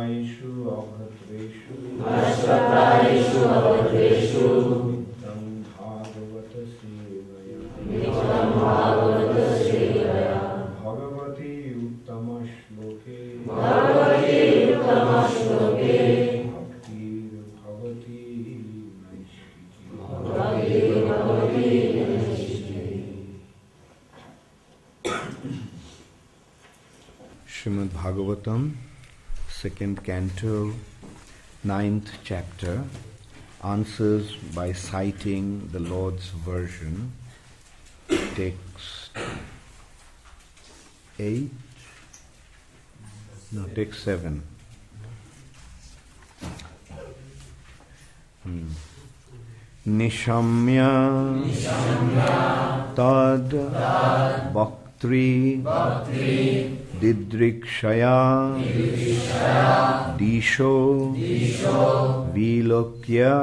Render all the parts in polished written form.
अभद्रेषु नित्यं भागवत सेवया भगवती उत्तम श्लोके भक्तिर्भवति Srimad Bhagavatam, 2nd canto, 9th chapter, answers by citing the Lord's version. Text 8, no, text 7. Niśamya tad-vaktṛ-didṛkṣayā diśo vilokya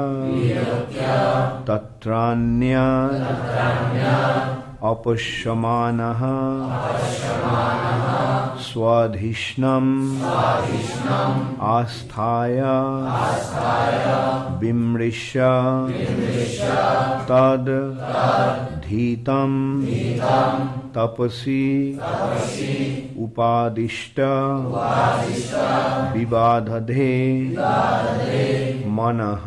tatrānyad apaśyamānaḥ svadhiṣṇyam āsthāya vimṛśya tad-dhitaṁ tapasi upādiṣṭa ivādadhe manaḥ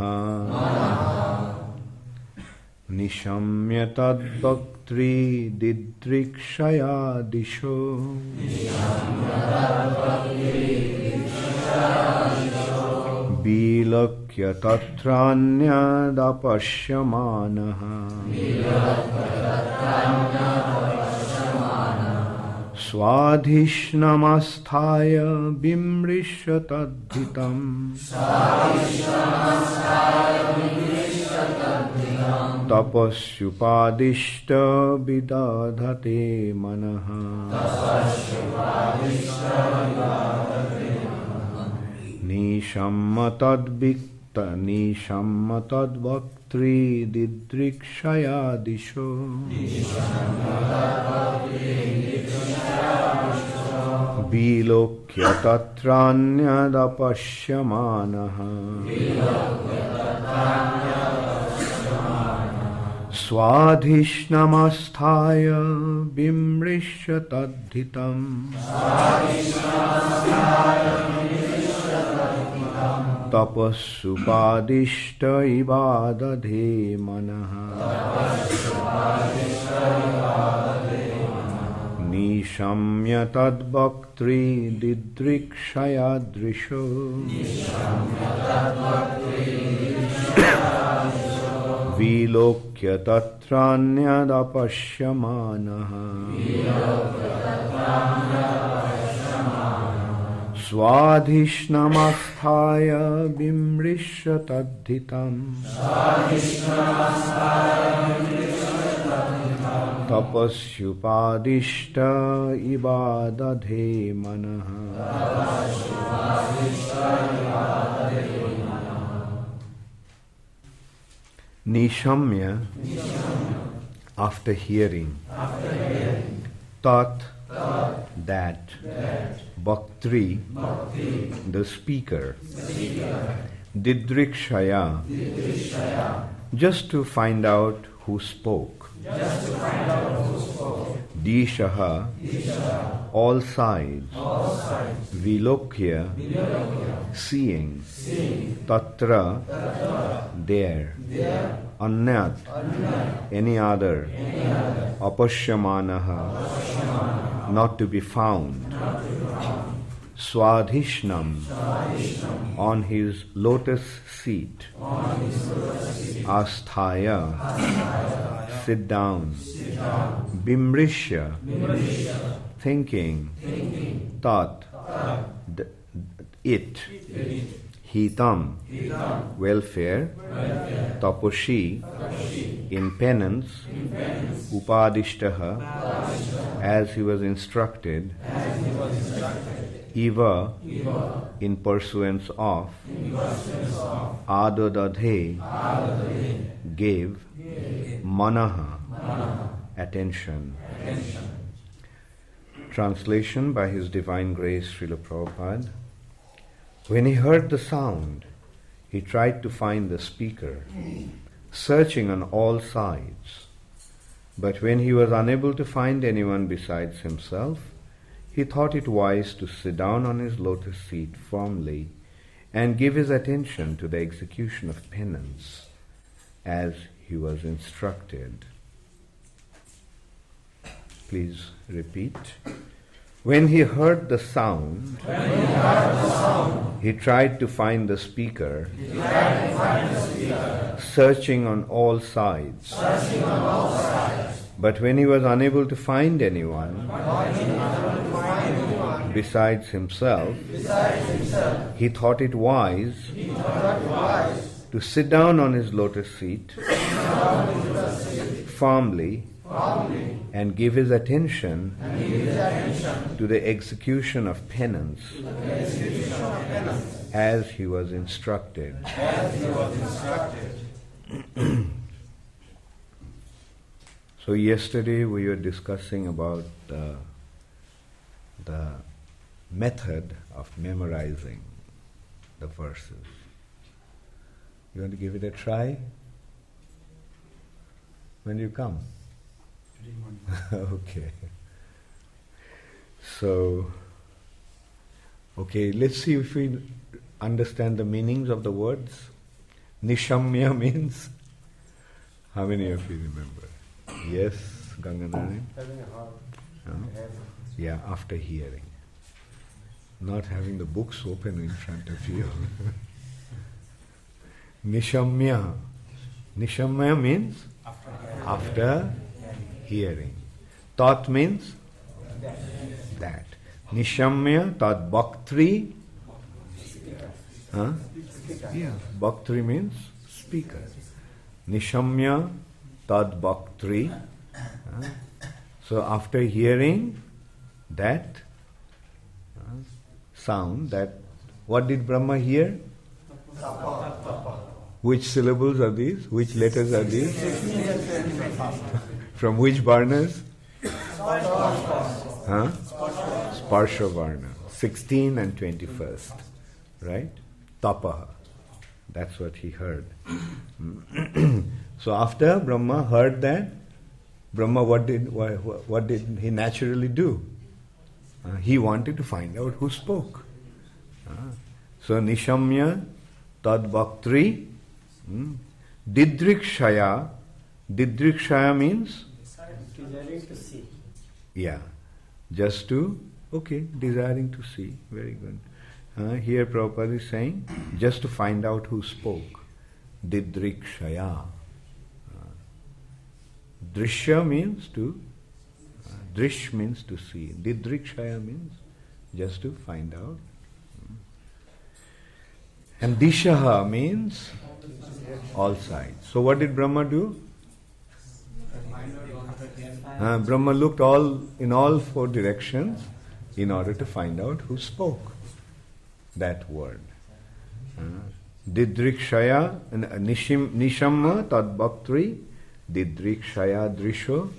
niśamya tad-vaktṛ-didṛkṣayā diśo vilokya tatrānyad apaśyamānaḥ svadhiṣṇyam āsthāya vimṛśya tad-dhitaṁ tapasy upādiṣṭa ivādadhe manaḥ niśamya tad-vaktṛ-didṛkṣayā diśo vilokya tatrānyad apaśyamānaḥ svadhiṣṇyam āsthāya vimṛśya tad-dhitaṁ tapasy upādiṣṭa ivādadhe manaḥ niśamya tad-vaktṛ-didṛkṣayā diśo vilokya tatrānyad apaśyamānaḥ svadhiṣṇyam āsthāya vimṛśya tad-dhitaṁ tapasy upādiṣṭa ivādadhe manaḥ niśamya, after hearing, tat, that, vaktṛ, the speaker, didṛkṣayā, just to find out who spoke, diśaḥ, all sides, vilokya, seeing, tatra, there, anyat, any other, apaśyamānaḥ, not to be found, svadhiṣṇyam, on his lotus seat, āsthāya, sit down, vimṛśya, thinking, tat, it, hitam, welfare, tapasi, in penance, upādiṣṭaḥ, as he was instructed, in pursuance of, ādadhe, gave, manaḥ, attention. Translation by His Divine Grace Srila Prabhupada. When he heard the sound, he tried to find the speaker, searching on all sides. But when he was unable to find anyone besides himself, he thought it wise to sit down on his lotus seat firmly and give his attention to the execution of penance as he was instructed. Please repeat. When he heard the sound, he tried to find the speaker, searching on all sides. But when he was unable to find anyone besides himself, he thought it wise to sit down on his lotus seat firmly and give his attention to the execution of penance as he was instructed. So yesterday we were discussing about the method of memorizing the verses. You want to give it a try? When you come? Okay. So, let's see if we understand the meanings of the words. Niśamya means, how many of you remember? Yes, Ganganarayan? Having a heart. Yeah, after hearing. Not having the books open in front of you. Niśamya. Niśamya means after hearing. Tat means that. Niśamya, tad-vaktṛ-didṛkṣayā. Yeah, vaktri means speaker. Niśamya, tad-vaktṛ. So after hearing that sound, that what did Brahma hear? Which syllables are these? Which letters are these? From which varnas? Sparsha varna. 16 and 21st. Right? Tapaha. That's what he heard. So after Brahma heard that, Brahma what did he naturally do? He wanted to find out who spoke. So niśamya tad-vaktṛ-didṛkṣayā. Didṛkṣayā means? Desiring to see. Yeah, just to, desiring to see. Very good. Here Prabhupada is saying, just to find out who spoke. Didṛkṣayā. Drisya means to, drish means to see. Didṛkṣayā means just to find out. And diśaḥ means all sides. So what did Brahma do? Brahma looked in all four directions in order to find out who spoke that word. Didṛkṣayā, niśamya tad-vaktṛ-didṛkṣayā diśo.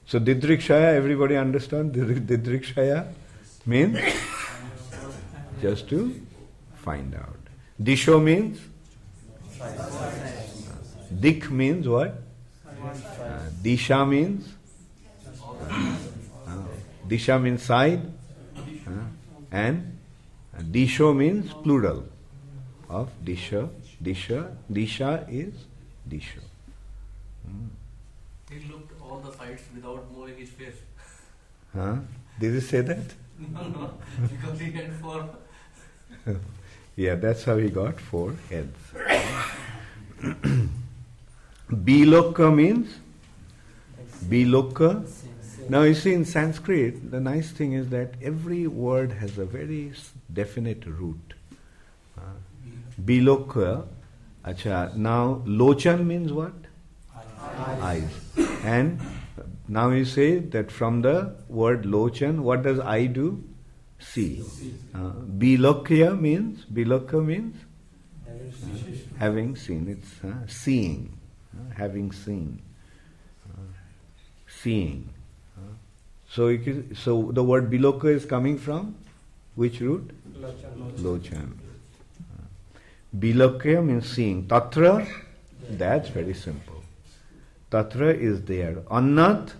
So didṛkṣayā, everybody understand? Didṛkṣayā means just to find out. Diśo means? Dik means what? Diśa means? Diśa means side. And diśo means plural of diśa. Diśa is diśo. He looked all the sides without moving his face. Did he say that? No, because he had 4. Yeah, that's how he got 4 heads. Vilokya means? Vilokya. Now you see in Sanskrit, the nice thing is that every word has a very definite root. Vilokya. Now lochan means what? Eyes. And now you say that from the word lochan, what does eye do? See. Vilokya means having seen. It's seeing. Having seen. Seeing. So the word vilokya is coming from which root? Lochan. Lochan. Vilokya means seeing. Tatra, that's very simple. Tatra is there. Anyat,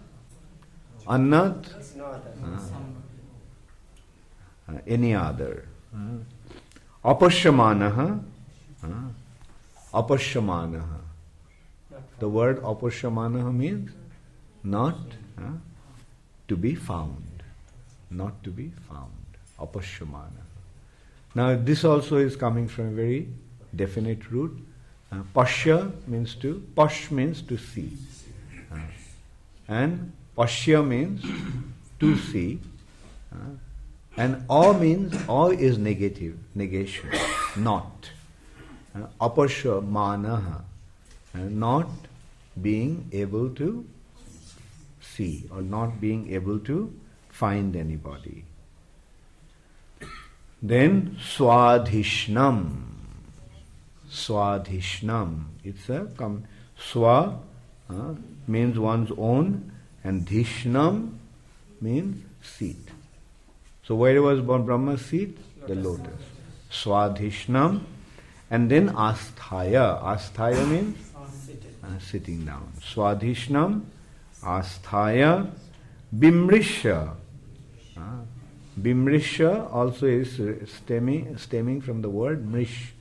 It's no other. Any other. Apaśyamānaḥ, apaśyamānaḥ. The word apaśyamānaḥ means not to be found. Not to be found. Apaśyamānaḥ. Now this also is coming from a very definite root. Pasya means to, pash means to see. And pasya means to see. And a means, a is negative, negation, not. Apaśyamānaḥ, not being able to see or not being able to find anybody. Then svadhiṣṇyam. Svadhiṣṇyam. It's a swa means one's own, and dhiṣṇyam means seat. So where was Brahma's seat? The lotus. Svadhiṣṇyam. And then āsthāya. Āsthāya means sitting down. Svadhiṣṇyam, āsthāya, vimṛśya. Vimṛśya also is stemming from the word mrish.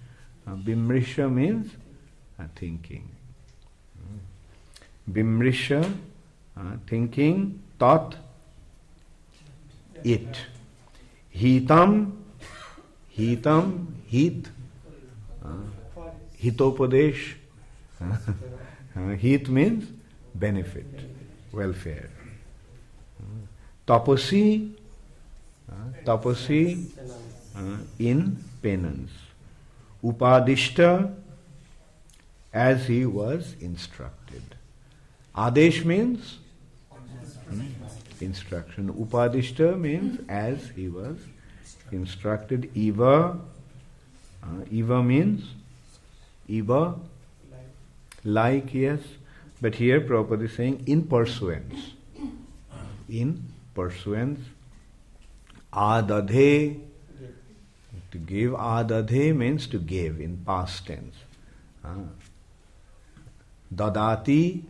Vimṛśya means thinking. Vimṛśya, thinking, tat, it. Hitam, hit, hitopādiṣṭa. Hit means benefit, welfare. Tapasi, in penance. Upādiṣṭa, as he was instructed. Ādadhe means instruction. Upādiṣṭa means as he was instructed. Eva means like, yes. But here Prabhupada is saying in pursuance. In pursuance. Ādadhe, to give. Ādadhe means to give in past tense. Dadati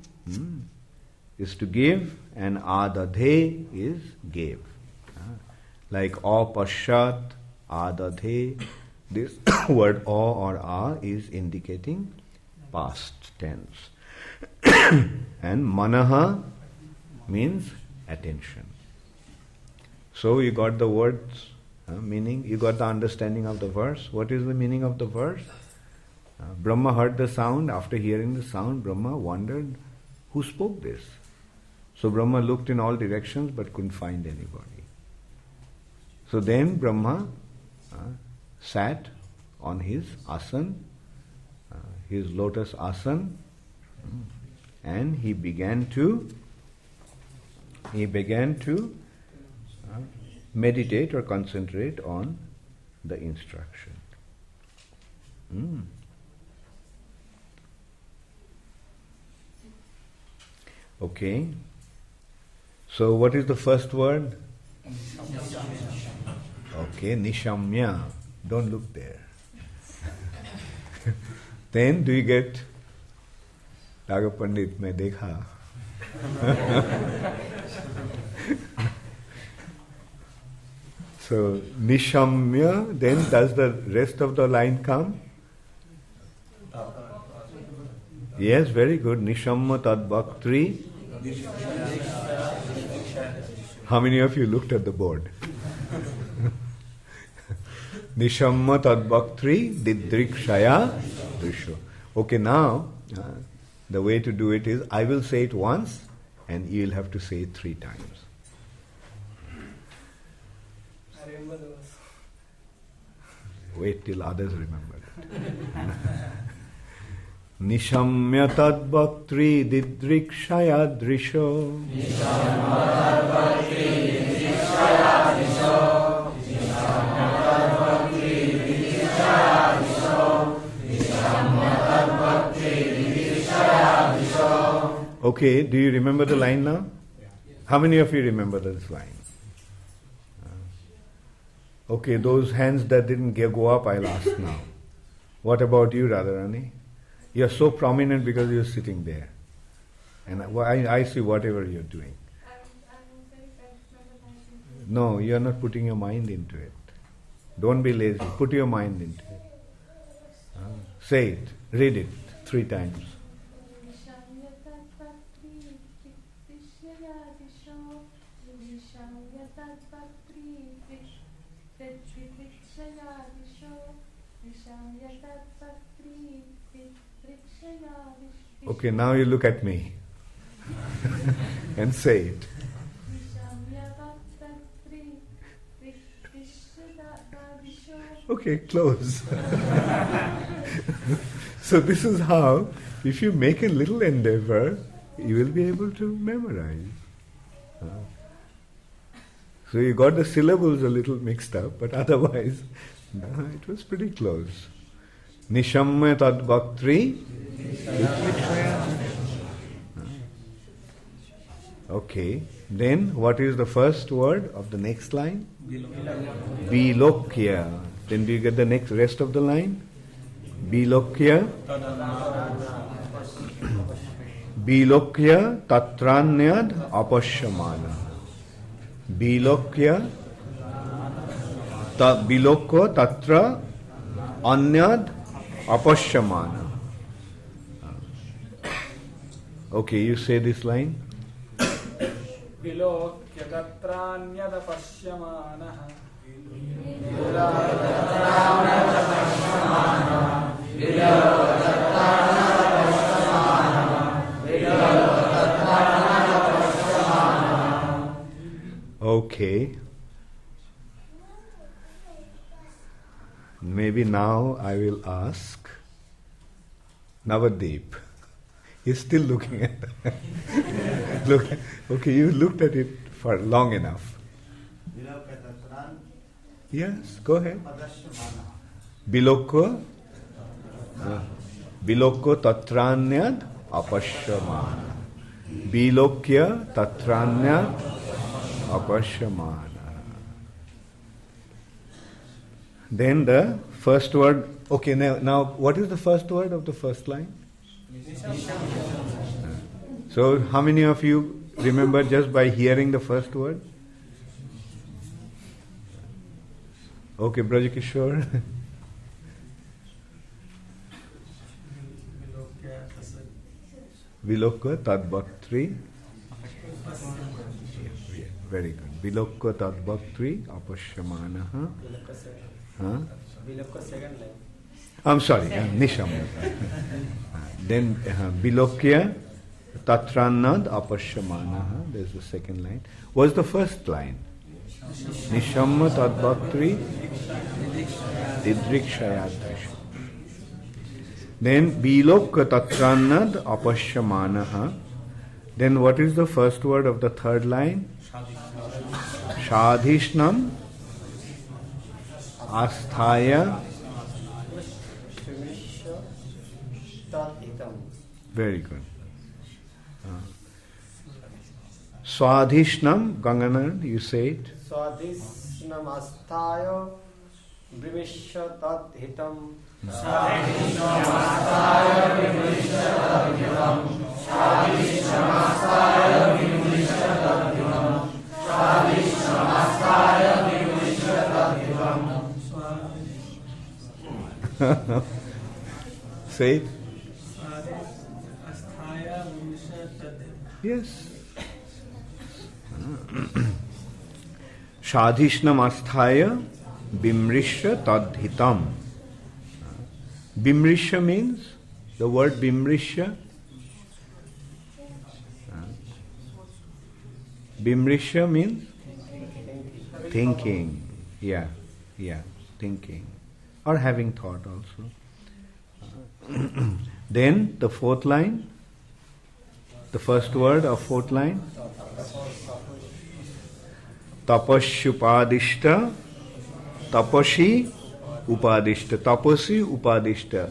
is to give, and ādadhe is gave. Like apaśyat, ādadhe, this word a or a is indicating past tense. And manaḥ means attention. So you got the words, meaning, you got the understanding of the verse. What is the meaning of the verse? Brahma heard the sound. After hearing the sound, Brahma wondered, who spoke this? So Brahma looked in all directions but couldn't find anybody. So then Brahma sat on his asan, his lotus asan, and he began to meditate or concentrate on the instruction. Okay. So what is the first word? Okay, niśamya. Don't look there. Then do you get Daga Pandit mein dekha? So niśamya, then does the rest of the line come? Yes, very good. Niśamya tad-vaktṛ-didṛkṣayā. How many of you looked at the board? Niśamya tad-vaktṛ-didṛkṣayā diśo. Okay, now the way to do it is, I will say it once and you will have to say it 3 times. I remember those. Wait till others remember it. Niśamya tad-vaktṛ-didṛkṣayā diśo. Okay, do you remember the line now? How many of you remember this line? Okay, those hands that didn't go up, I'll ask now. What about you, Radharani? You're so prominent because you're sitting there. And I see whatever you're doing. No, you're not putting your mind into it. Don't be lazy. Put your mind into it. Say it. Read it 3 times. Okay, now you look at me and say it. Okay, close. So this is how, if you make a little endeavor, you will be able to memorize. So you got the syllables a little mixed up, but otherwise, it was pretty close. Niśamya tad-vaktṛ-didṛkṣayā. Okay, then what is the first word of the next line? Vilokya. Then do you get the next rest of the line? Vilokya. Vilokya tatrānyad apaśyamānaḥ. Vilokya vilokya tatra anyad apaśyamānaḥ. Okay, you say this line. vilokya tatrānyad apaśyamānaḥ. Okay. Maybe now I will ask Navadip. He's still looking at that. Look, okay, you looked at it for long enough. Yes, go ahead. Vilokya tatrānyad apaśyamānaḥ. Vilokya tatrānyad apaśyamānaḥ. Then the first word. Okay, now what is the first word of the first line? So how many of you remember just by hearing the first word? Okay, Brajakishore. Vilokya tad-vaktṛ. Very good. Vilokya tad-vaktṛ apaśyamānaḥ. Vilokya second line. I'm sorry, niśamya. Then vilokya tatrānyad apaśyamānaḥ. There's the second line. What's the first line? Niśamya tad-vaktṛ-didṛkṣayā. Then vilokya tatrānyad apaśyamānaḥ. Then what is the first word of the third line? Svadhiṣṇyam, āsthāya. vimṛśya, tad-dhitaṁ. Very good. Svadhiṣṇyam, Ganganand, you say it. svadhiṣṇyam āsthāya, vimṛśya, tad-dhitaṁ. Say it. Yes. Svadhiṣṇyam āsthāya vimṛśya tad-dhitaṁ. Vimṛśya means, the word vimṛśya. Vimṛśya means thinking. Yeah, thinking. Or having thought also. Then the fourth line, the first word of fourth line. Tapasy upādiṣṭa, tapasi upādiṣṭa, tapasi upādiṣṭa.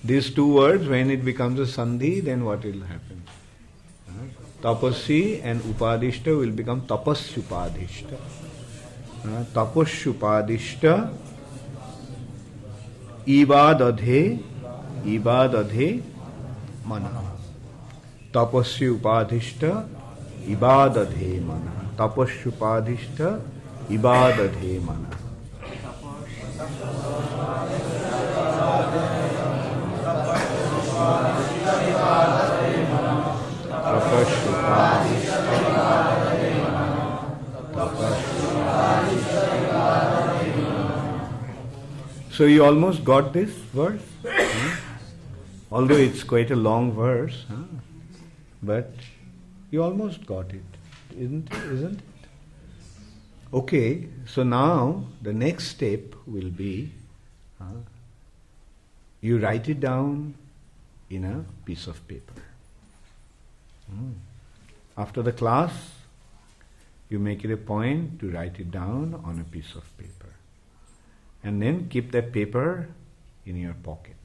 These two words, when it becomes a sandhi, then what will happen? Tapasi and upādiṣṭa will become tapasyupādiṣṭa. Tapasyupādiṣṭa ivādadhe, ivādadhe manaḥ. Tapasy upādiṣṭa, ivādadhe manaḥ. Tapasy upādiṣṭa, ivādadhe manaḥ. Tapasy So you almost got this verse, although it's quite a long verse, but you almost got it, isn't it? Okay, so now the next step will be you write it down in a piece of paper. After the class, you make it a point to write it down on a piece of paper. And then keep that paper in your pocket.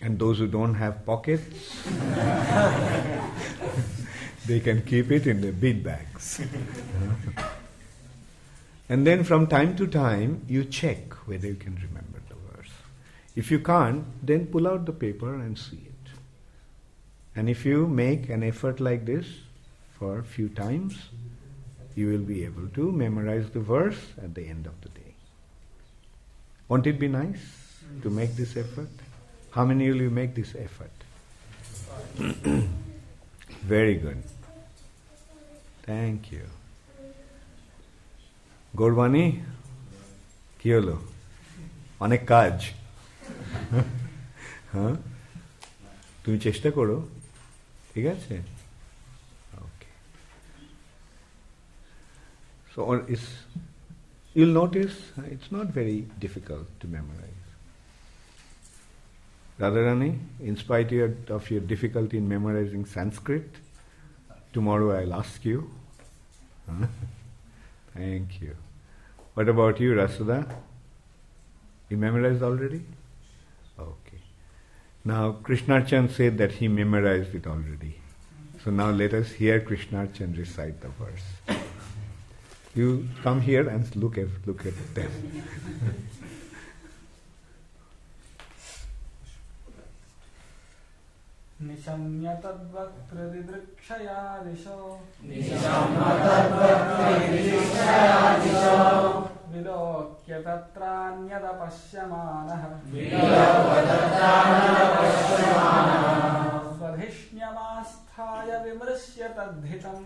And those who don't have pockets, they can keep it in the bead bags. And then from time to time, you check whether you can remember the verse. If you can't, then pull out the paper and see it. And if you make an effort like this for a few times, you will be able to memorize the verse at the end of the day. Won't it be nice to make this effort? How many will you make this effort? Very good. Thank you. Gaurvani, কি হলো? অনেক কাজ। হ্যাঁ? তুমি চেষ্টা করো। ঠিক আছে? So you'll notice it's not very difficult to memorize. Radharani, in spite of your difficulty in memorizing Sanskrit, tomorrow I'll ask you. Thank you. What about you, Rasudha? You memorized already? Okay. Now Krishnarchan said that he memorized it already. So now let us hear Krishnarchan recite the verse. You come here and look at them. niśamya tad-vaktṛ-didṛkṣayā diśo vilokya tatrānyad apaśyamānaḥ svadhiṣṇyam āsthāya vimṛśya tad-dhitaṁ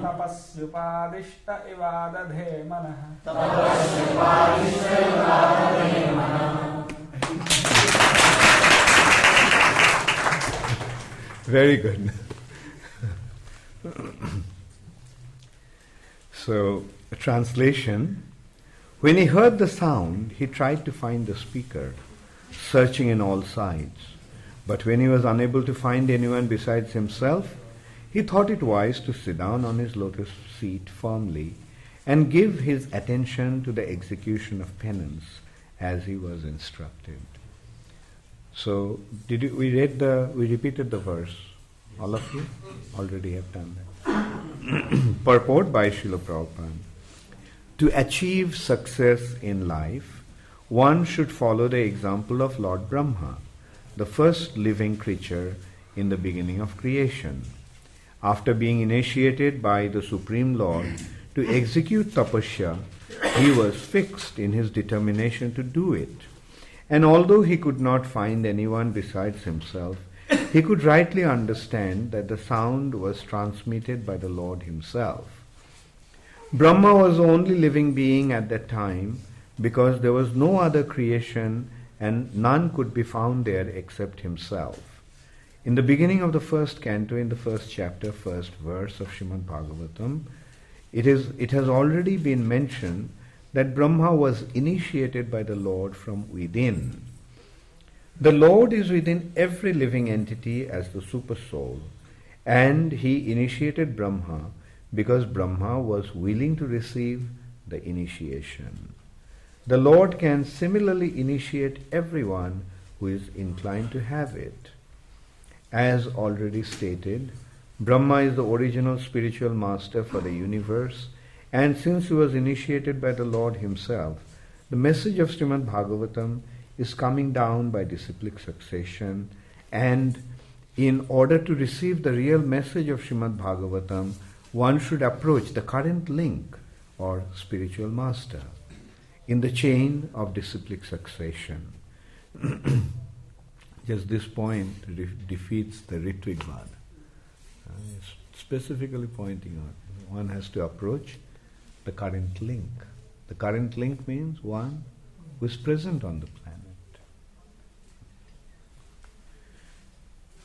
tapasy upādiṣṭa ivādadhe manaḥ. Very good. So, a translation. When he heard the sound, he tried to find the speaker, searching in all sides. But when he was unable to find anyone besides himself, he thought it wise to sit down on his lotus seat firmly and give his attention to the execution of penance as he was instructed. So, we repeated the verse. All of you already have done that. Purport by Srila Prabhupada. To achieve success in life, one should follow the example of Lord Brahma, the first living creature in the beginning of creation. After being initiated by the Supreme Lord to execute tapasya, he was fixed in his determination to do it. And although he could not find anyone besides himself, he could rightly understand that the sound was transmitted by the Lord himself. Brahma was the only living being at that time because there was no other creation and none could be found there except himself. In the beginning of the first canto, in the first chapter, first verse of Srimad Bhagavatam, it has already been mentioned that Brahma was initiated by the Lord from within. The Lord is within every living entity as the super soul, and he initiated Brahma because Brahma was willing to receive the initiation. The Lord can similarly initiate everyone who is inclined to have it. As already stated, Brahma is the original spiritual master for the universe, and since he was initiated by the Lord himself, the message of Srimad Bhagavatam is coming down by disciplic succession, and in order to receive the real message of Srimad Bhagavatam, one should approach the current link or spiritual master in the chain of disciplic succession. Just this point defeats the Ritvikwad. Specifically pointing out, one has to approach the current link. The current link means one who is present on the planet.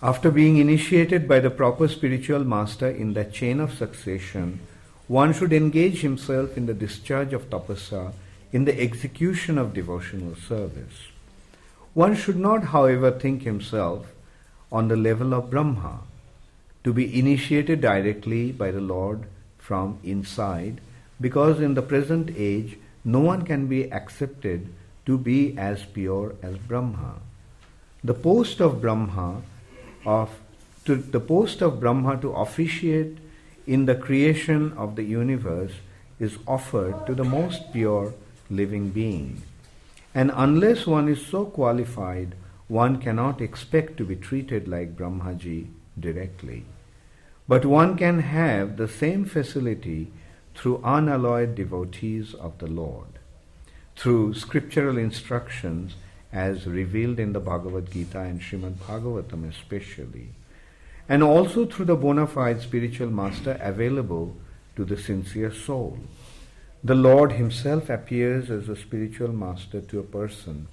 After being initiated by the proper spiritual master in that chain of succession, one should engage himself in the discharge of tapasya, in the execution of devotional service. One should not, however, think himself on the level of Brahma, to be initiated directly by the Lord from inside, because in the present age no one can be accepted to be as pure as Brahma. The post of Brahma to officiate in the creation of the universe is offered to the most pure living being. And unless one is so qualified, one cannot expect to be treated like Brahmaji directly. But one can have the same facility through unalloyed devotees of the Lord, through scriptural instructions as revealed in the Bhagavad Gita and Srimad Bhagavatam especially, and also through the bona fide spiritual master available to the sincere soul. The Lord himself appears as a spiritual master to a person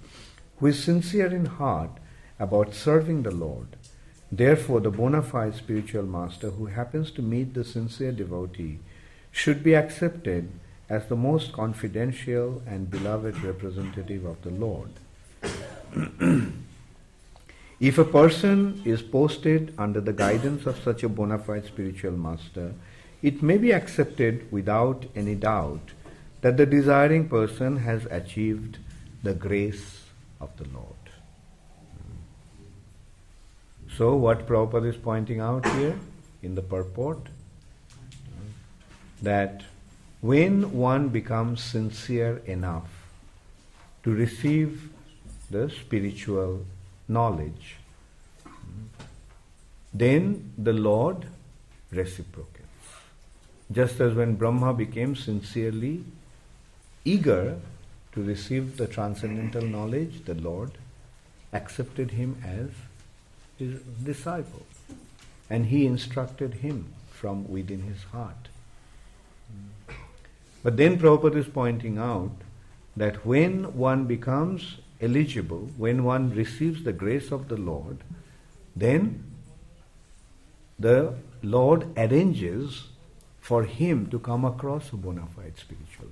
who is sincere in heart about serving the Lord. Therefore, the bona fide spiritual master who happens to meet the sincere devotee should be accepted as the most confidential and beloved representative of the Lord. If a person is posted under the guidance of such a bona fide spiritual master, it may be accepted without any doubt that the desiring person has achieved the grace of the Lord. So what Prabhupada is pointing out here in the purport, that when one becomes sincere enough to receive the spiritual knowledge, then the Lord reciprocates. Just as when Brahma became sincerely eager to receive the transcendental knowledge, the Lord accepted him as his disciple, and he instructed him from within his heart. But then Prabhupada is pointing out that when one becomes eligible, when one receives the grace of the Lord, then the Lord arranges for him to come across a bona fide spiritual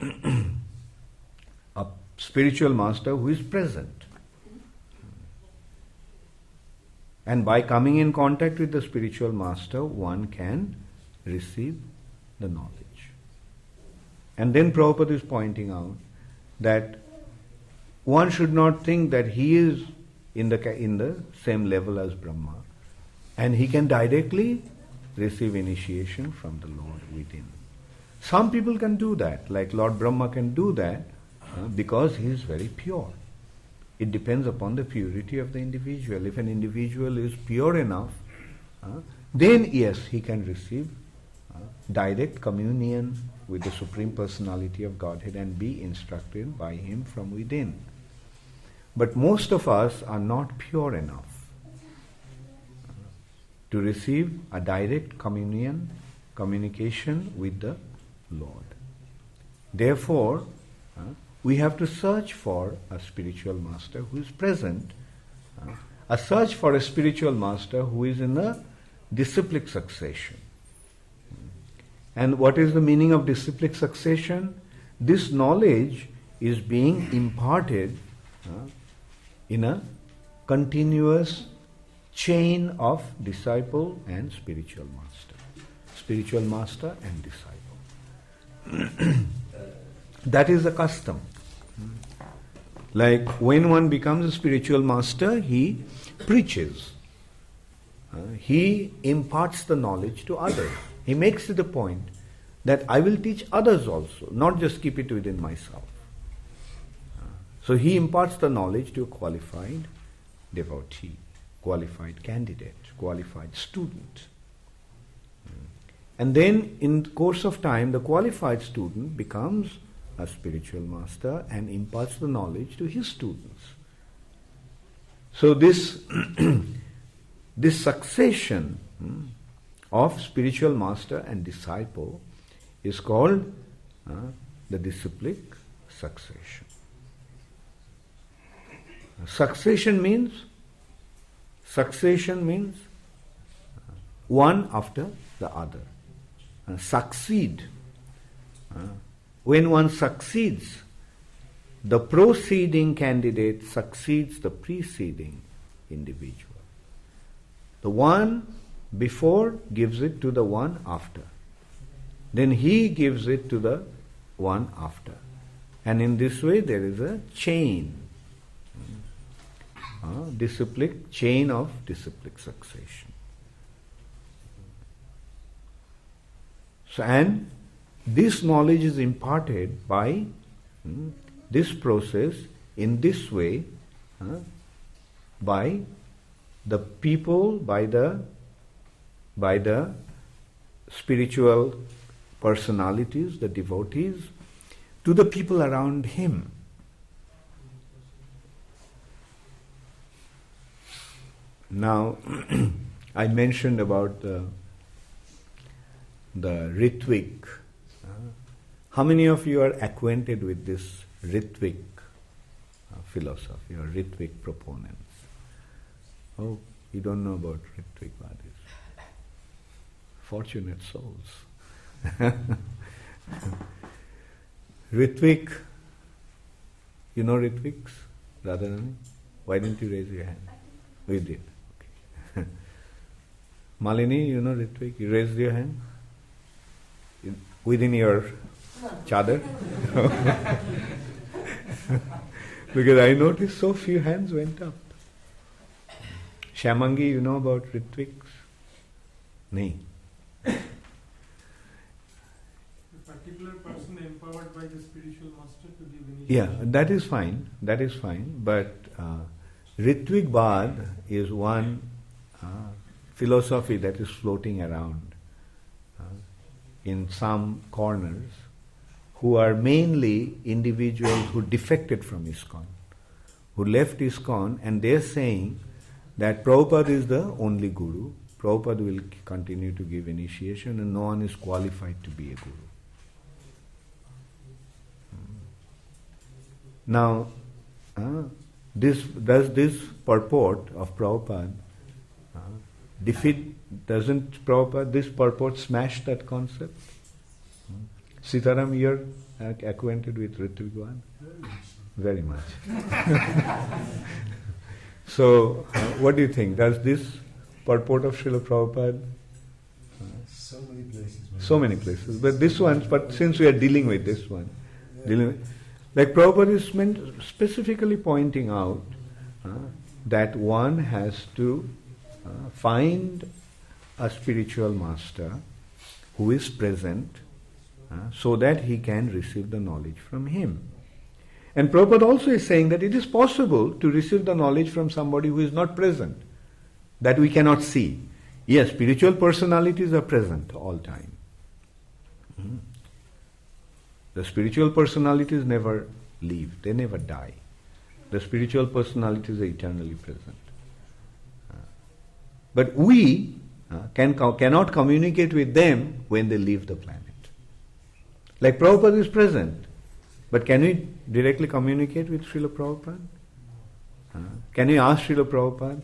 master. A spiritual master who is present. And by coming in contact with the spiritual master, one can receive the knowledge. And then Prabhupada is pointing out that one should not think that he is in the same level as Brahma, and he can directly receive initiation from the Lord within. Some people can do that, like Lord Brahma can do that because he is very pure. It depends upon the purity of the individual. If an individual is pure enough, then yes, he can receive direct communion with the Supreme Personality of Godhead and be instructed by him from within. But most of us are not pure enough to receive a direct communication with the Lord. Therefore, we have to search for a spiritual master who is present, a search for a spiritual master who is in a disciplic succession. And what is the meaning of disciplic succession? This knowledge is being imparted in a continuous chain of disciple and spiritual master. Spiritual master and disciple. That is a custom. Like when one becomes a spiritual master, he preaches. he imparts the knowledge to others. He makes it a point that I will teach others also, not just keep it within myself. So he imparts the knowledge to a qualified devotee, qualified candidate, qualified student. And then in the course of time, the qualified student becomes a spiritual master and imparts the knowledge to his students. So this this succession of spiritual master and disciple is called the disciplic succession. Succession means one after the other. Succeed. When one succeeds, the proceeding candidate succeeds the preceding individual. The one before gives it to the one after. Then he gives it to the one after. And in this way there is a chain. Chain of disciplic succession. So, and this knowledge is imparted by this process in this way by the people, by the spiritual personalities, the devotees, to the people around him. Now, I mentioned about the Ritvikwad. How many of you are acquainted with this Ritvikwad philosophy or Ritvikwad proponents? Oh, you don't know about Ritvikwad. Fortunate souls. Ritvikwad, you know Ritvikwad, Radharani? Why didn't you raise your hand? We did. Okay. Malini, you know Ritvikwad? You raised your hand? Within your chadar? Because I noticed so few hands went up. Shyamangi, you know about Ritvikwad? No. A particular person empowered by the spiritual master to give initiation. Yeah, that is fine. That is fine. But Ritvikwad is one philosophy that is floating around in some corners, who are mainly individuals who defected from ISKCON, who left ISKCON, and they're saying that Prabhupada is the only guru. Prabhupada will continue to give initiation and no one is qualified to be a guru. Now, does this purport of Prabhupada doesn't Prabhupada, this purport smash that concept? Sitaram, you're acquainted with Ritvikwad? Very much. So, what do you think? Does this purport of Srila Prabhupada? So many places. So many places. But this one, but since we are dealing with this one, like Prabhupada is specifically pointing out that one has to find a spiritual master who is present so that he can receive the knowledge from him. And Prabhupada also is saying that it is possible to receive the knowledge from somebody who is not present, that we cannot see. Yes, spiritual personalities are present all time. The spiritual personalities never leave, they never die. The spiritual personalities are eternally present. But we cannot communicate with them when they leave the planet. Like Prabhupada is present, but can we directly communicate with Srila Prabhupada? Can we ask Srila Prabhupada,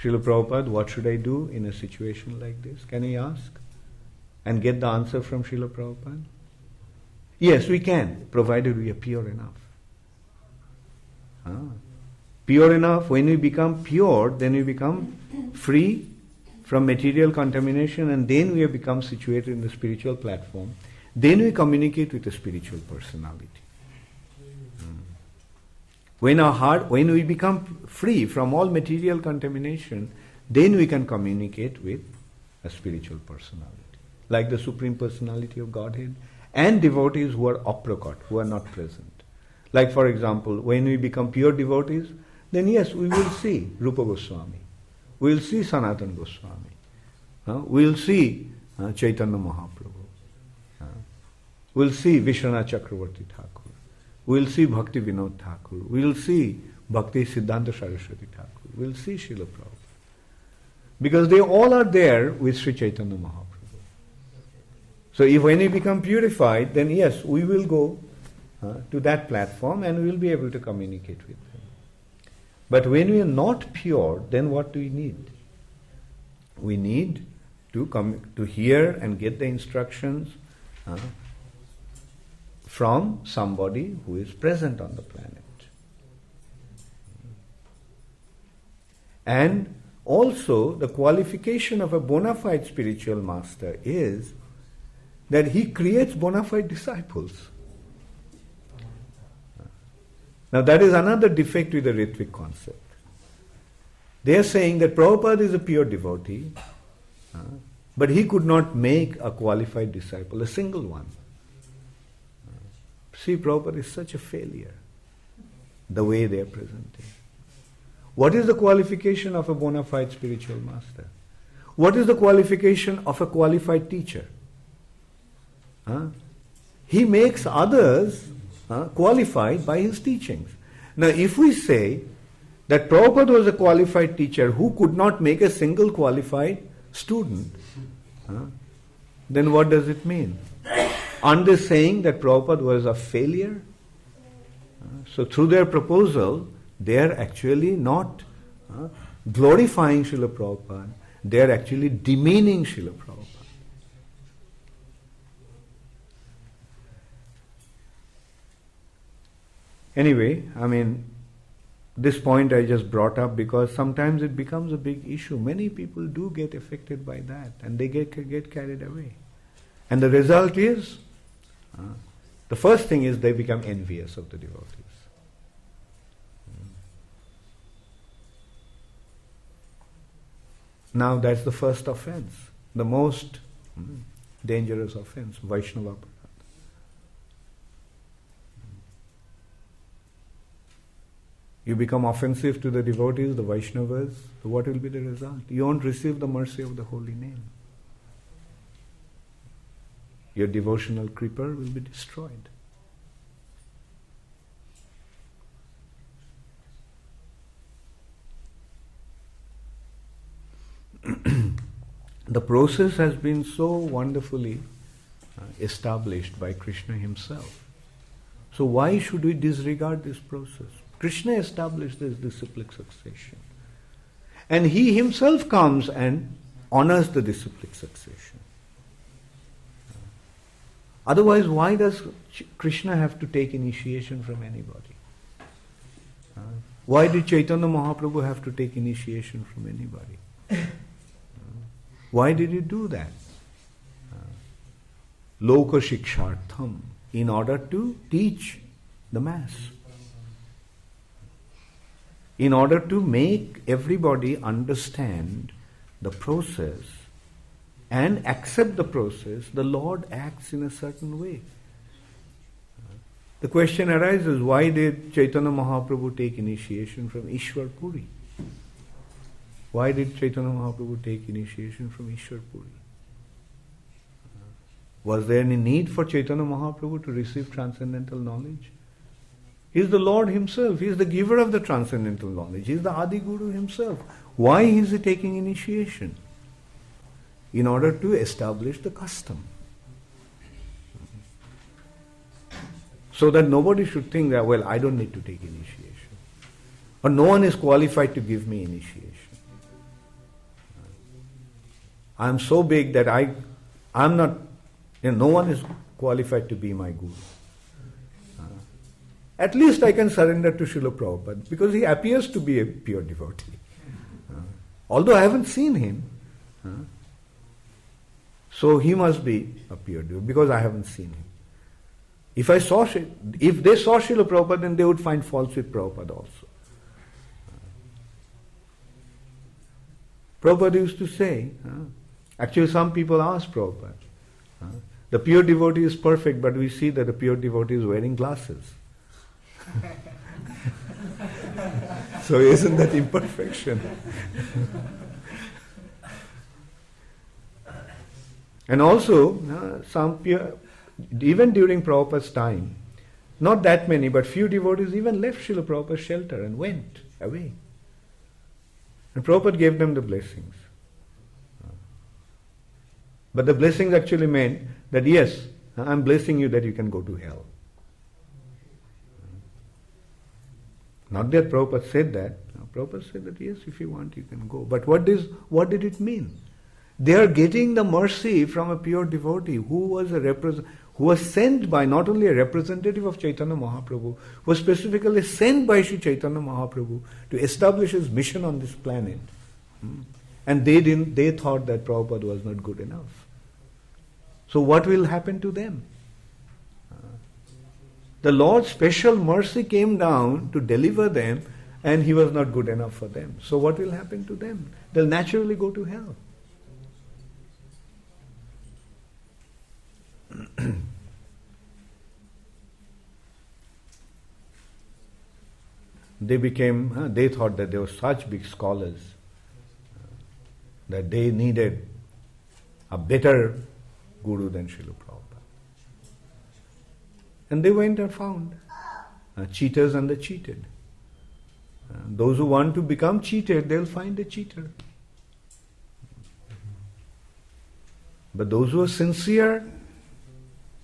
Srila Prabhupada, what should I do in a situation like this? Can we ask? And get the answer from Srila Prabhupada? Yes, we can, provided we are pure enough. Pure enough, when we become pure, then we become free from material contamination, and then we have become situated in the spiritual platform. Then we communicate with the spiritual personality. When we become free from all material contamination, then we can communicate with a spiritual personality, like the Supreme Personality of Godhead, and devotees who are aprakat, who are not present. Like for example, when we become pure devotees, then yes, we will see Rupa Goswami, we will see Sanatana Goswami, we will see Chaitanya Mahaprabhu, we will see Vishwanath Chakravarti Thakur, we will see Bhakti Vinod Thakur, we will see Bhakti Siddhanta Saraswati Thakur, we will see Srila Prabhupada. Because they all are there with Sri Chaitanya Mahaprabhu. So if when we become purified, then yes, we will go to that platform and we will be able to communicate with them. But when we are not pure, then what do we need? We need to hear and get the instructions from somebody who is present on the planet. And also, the qualification of a bona fide spiritual master is that he creates bona fide disciples. Now that is another defect with the Ritvic concept. They are saying that Prabhupada is a pure devotee, but he could not make a qualified disciple, a single one. See, Prabhupada is such a failure, the way they are presenting. What is the qualification of a bona fide spiritual master? What is the qualification of a qualified teacher? He makes others qualified by his teachings. Now, if we say that Prabhupada was a qualified teacher who could not make a single qualified student, then what does it mean? Aren't they saying that Prabhupada was a failure? So through their proposal, they are actually not glorifying Srila Prabhupada, they are actually demeaning Srila Prabhupada. Anyway, this point I just brought up because sometimes it becomes a big issue. Many people do get affected by that and they get carried away. And the result is, the first thing is they become envious of the devotees. Now that's the first offense, the most dangerous offense, Vaishnava. You become offensive to the devotees, the Vaishnavas, so what will be the result? You won't receive the mercy of the holy name. Your devotional creeper will be destroyed. The process has been so wonderfully established by Krishna himself. So why should we disregard this process? Krishna established this disciplic succession. And he himself comes and honors the disciplic succession. Otherwise, why does Krishna have to take initiation from anybody? Why did Chaitanya Mahaprabhu have to take initiation from anybody? Why did he do that? Loka shikshartham, in order to teach the mass. In order to make everybody understand the process and accept the process, the Lord acts in a certain way. The question arises, why did Chaitanya Mahaprabhu take initiation from Ishwar Puri? Why did Chaitanya Mahaprabhu take initiation from Ishwar Puri? Was there any need for Chaitanya Mahaprabhu to receive transcendental knowledge? He is the Lord himself. He is the giver of the transcendental knowledge. He is the Adi Guru himself. Why is he taking initiation? In order to establish the custom. So that nobody should think that, well, I don't need to take initiation. Or no one is qualified to give me initiation. I am so big that I'm not, no one is qualified to be my Guru. At least I can surrender to Srila Prabhupada because he appears to be a pure devotee. Although I haven't seen him, so he must be a pure devotee because I haven't seen him. If they saw Srila Prabhupada, then they would find faults with Prabhupada also. Prabhupada used to say, actually some people ask Prabhupada, the pure devotee is perfect, but we see that the pure devotee is wearing glasses. So isn't that imperfection? And also, some pure, even during Prabhupada's time, not that many, but few devotees even left Srila Prabhupada's shelter and went away. And Prabhupada gave them the blessings. But the blessings actually meant that yes, I'm blessing you that you can go to hell. Not that Prabhupada said that. Prabhupada said that yes, if you want you can go. But what did it mean? They are getting the mercy from a pure devotee who was sent by not only a representative of Chaitanya Mahaprabhu, who was specifically sent by Sri Chaitanya Mahaprabhu to establish his mission on this planet. And they thought that Prabhupada was not good enough. So what will happen to them? The Lord's special mercy came down to deliver them, and he was not good enough for them. So what will happen to them? They'll naturally go to hell. They thought that they were such big scholars that they needed a better guru than Srila Prabhupada. And they went and found cheaters and the cheated. Those who want to become cheated, they'll find a cheater. But those who are sincere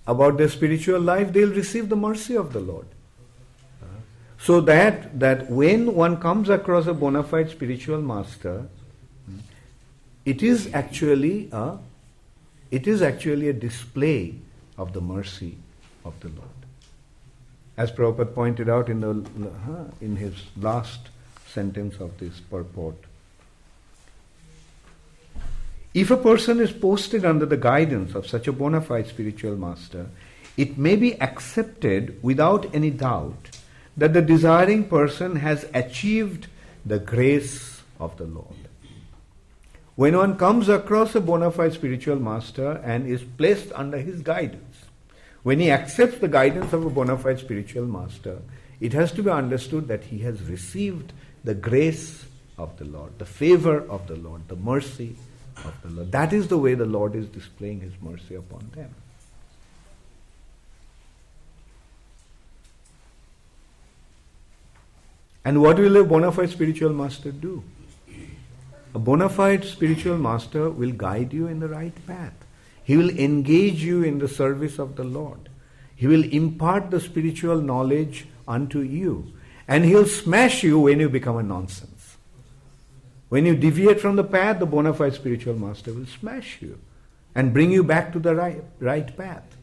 about their spiritual life, they'll receive the mercy of the Lord. So that when one comes across a bona fide spiritual master, it is actually a display of the mercy of the Lord. As Prabhupada pointed out in his last sentence of this purport. If a person is posted under the guidance of such a bona fide spiritual master, it may be accepted without any doubt that the desiring person has achieved the grace of the Lord. When one comes across a bona fide spiritual master and is placed under his guidance, when he accepts the guidance of a bona fide spiritual master, it has to be understood that he has received the grace of the Lord, the favor of the Lord, the mercy of the Lord. That is the way the Lord is displaying his mercy upon them. And what will a bona fide spiritual master do? A bona fide spiritual master will guide you in the right path. He will engage you in the service of the Lord. He will impart the spiritual knowledge unto you. And he'll smash you when you become a nonsense. When you deviate from the path, the bona fide spiritual master will smash you and bring you back to the right path.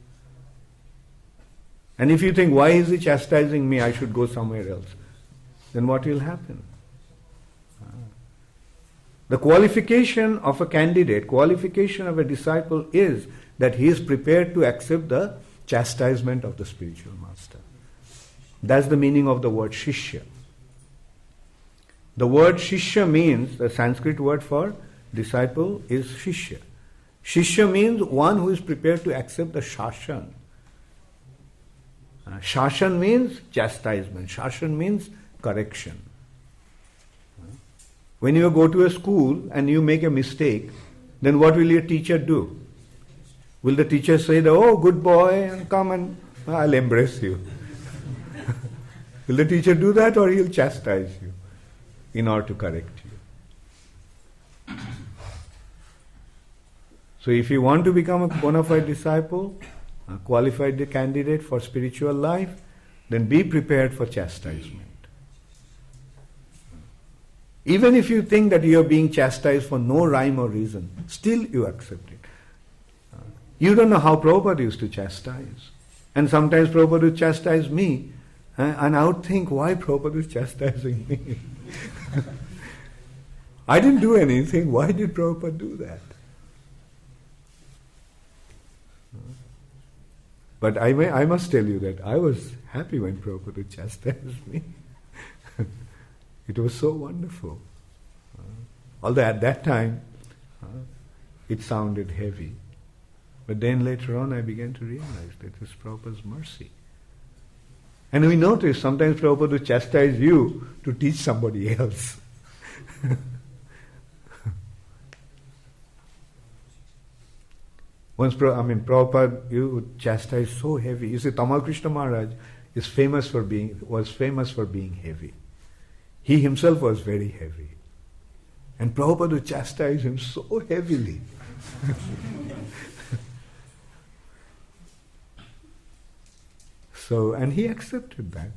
And if you think, why is he chastising me? I should go somewhere else. Then what will happen? The qualification of a candidate, qualification of a disciple is that he is prepared to accept the chastisement of the spiritual master. That's the meaning of the word shishya. The word shishya means, the Sanskrit word for disciple is shishya. Shishya means one who is prepared to accept the shashan. Shashan means chastisement. Shashan means correction. When you go to a school and you make a mistake, then what will your teacher do? Will the teacher say, oh, good boy, and come and I'll embrace you? Will the teacher do that, or he'll chastise you in order to correct you? So if you want to become a bona fide disciple, a qualified candidate for spiritual life, then be prepared for chastisement. Even if you think that you are being chastised for no rhyme or reason, still you accept it. You don't know how Prabhupada used to chastise. And sometimes Prabhupada would chastise me, and I would think, why Prabhupada is chastising me? I didn't do anything, why did Prabhupada do that? But I must tell you that I was happy when Prabhupada chastised me. It was so wonderful. Although at that time, it sounded heavy. But then later on I began to realize that it was Prabhupada's mercy. And we notice sometimes Prabhupada will chastise you to teach somebody else. Prabhupada, you would chastise so heavy. You see, Tamal Krishna Maharaj was famous for being heavy. He himself was very heavy. And Prabhupada would chastise him so heavily. And he accepted that.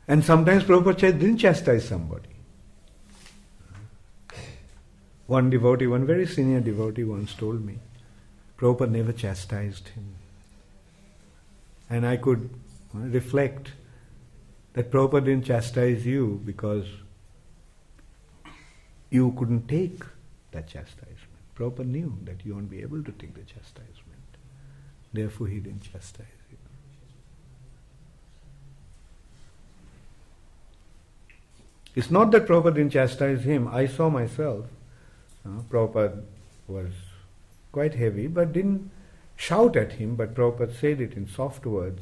And sometimes Prabhupada didn't chastise somebody. One very senior devotee once told me, Prabhupada never chastised him. And I could reflect that Prabhupada didn't chastise you because you couldn't take that chastisement. Prabhupada knew that you won't be able to take the chastisement. Therefore he didn't chastise you. It's not that Prabhupada didn't chastise him. I saw myself. Prabhupada was quite heavy, but didn't shout at him, but Prabhupada said it in soft words.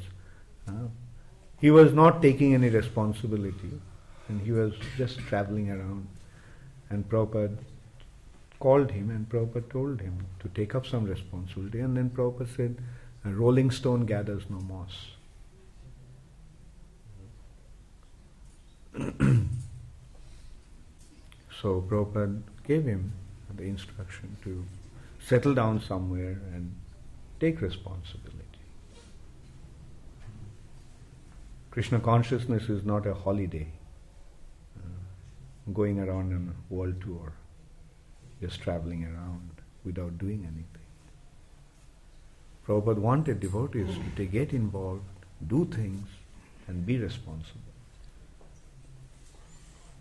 He was not taking any responsibility, and he was just traveling around. And Prabhupada called him, and Prabhupada told him to take up some responsibility. And then Prabhupada said, a rolling stone gathers no moss. So Prabhupada gave him the instruction to settle down somewhere and take responsibility. Krishna consciousness is not a holiday, going around on a world tour, just traveling around without doing anything. Prabhupada wanted devotees to get involved, do things, and be responsible.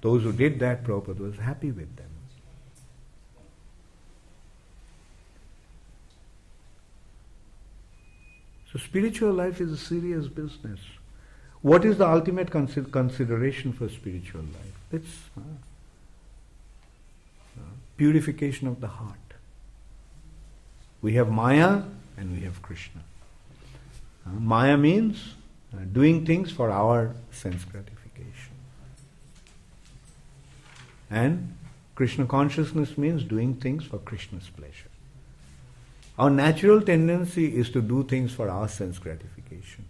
Those who did that, Prabhupada was happy with them. So spiritual life is a serious business. What is the ultimate consideration for spiritual life? It's purification of the heart. We have Maya and we have Krishna. Maya means doing things for our sense gratification. And Krishna consciousness means doing things for Krishna's pleasure. Our natural tendency is to do things for our sense gratification.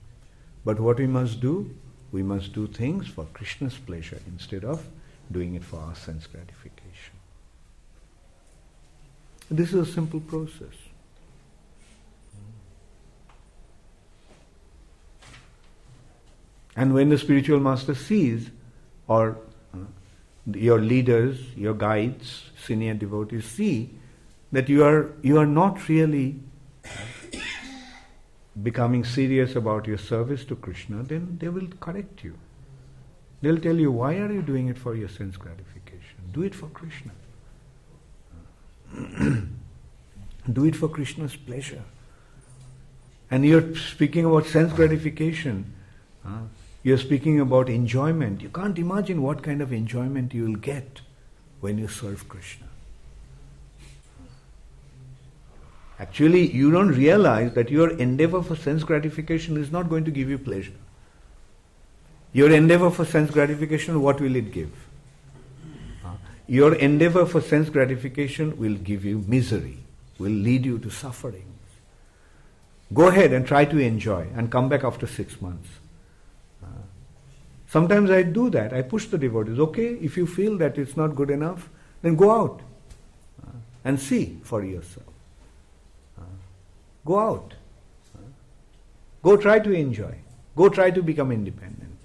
But what we must do things for Krishna's pleasure instead of doing it for our sense gratification. This is a simple process. And when the spiritual master sees, or your leaders, your guides, senior devotees see that you are not really becoming serious about your service to Krishna, then they will correct you. They'll tell you, why are you doing it for your sense gratification? Do it for Krishna. Do it for Krishna's pleasure. And you're speaking about sense gratification. You're speaking about enjoyment. You can't imagine what kind of enjoyment you will get when you serve Krishna. Actually, you don't realize that your endeavor for sense gratification is not going to give you pleasure. Your endeavor for sense gratification, what will it give? Your endeavor for sense gratification will give you misery, will lead you to suffering. Go ahead and try to enjoy and come back after 6 months. Sometimes I do that. I push the devotees. Okay, if you feel that it's not good enough, then go out and see for yourself. Go out. Go try to enjoy. Go try to become independent.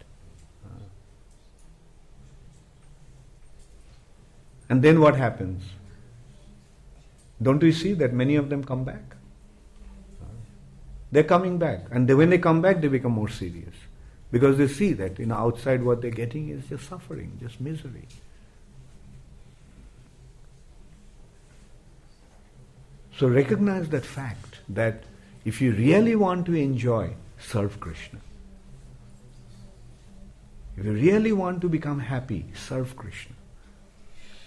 And then what happens? Don't we see that many of them come back? They're coming back. And when they come back, they become more serious. Because they see that outside what they're getting is just suffering, just misery. So recognize that fact, that if you really want to enjoy, serve Krishna. If you really want to become happy, serve Krishna.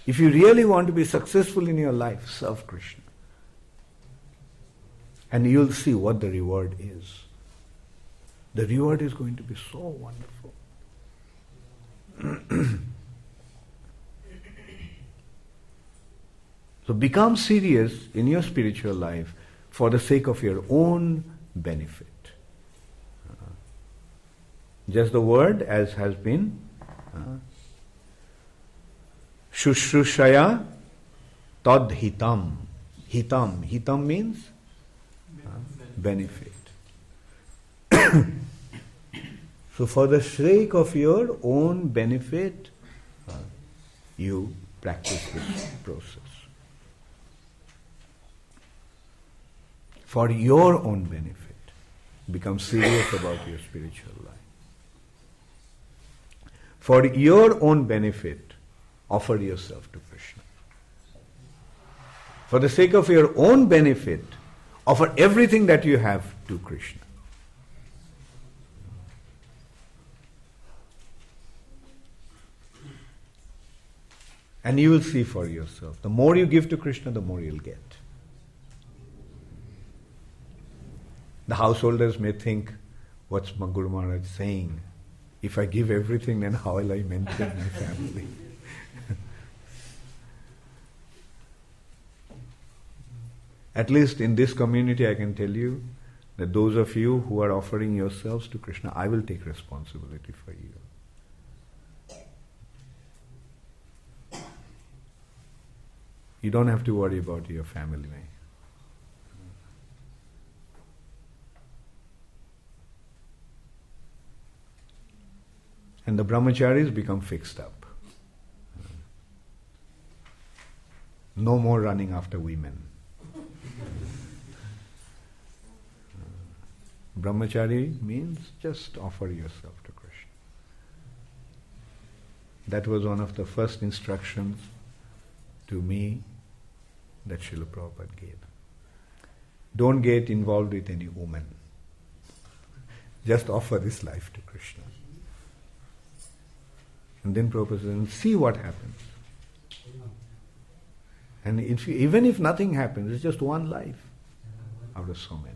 If you really want to be successful in your life, serve Krishna. And you'll see what the reward is. The reward is going to be so wonderful. So become serious in your spiritual life for the sake of your own benefit. Just the word as has been shushrushaya tad-dhitaṁ. Hitam means benefit. So for the sake of your own benefit, you practice this process. For your own benefit, become serious about your spiritual life. For your own benefit, offer yourself to Krishna. For the sake of your own benefit, offer everything that you have to Krishna. And you will see for yourself. The more you give to Krishna, the more you'll get. The householders may think, what's Guru Maharaj saying? If I give everything, then how will I maintain my family? At least in this community, I can tell you that those of you who are offering yourselves to Krishna, I will take responsibility for you. You don't have to worry about your family. And the brahmacharis become fixed up. No more running after women. Brahmachari means just offer yourself to Krishna. That was one of the first instructions to me that Srila Prabhupada gave. Don't get involved with any woman. Just offer this life to Krishna. And then Prabhupada said, see what happens. And even if nothing happens, it's just one life out of so many.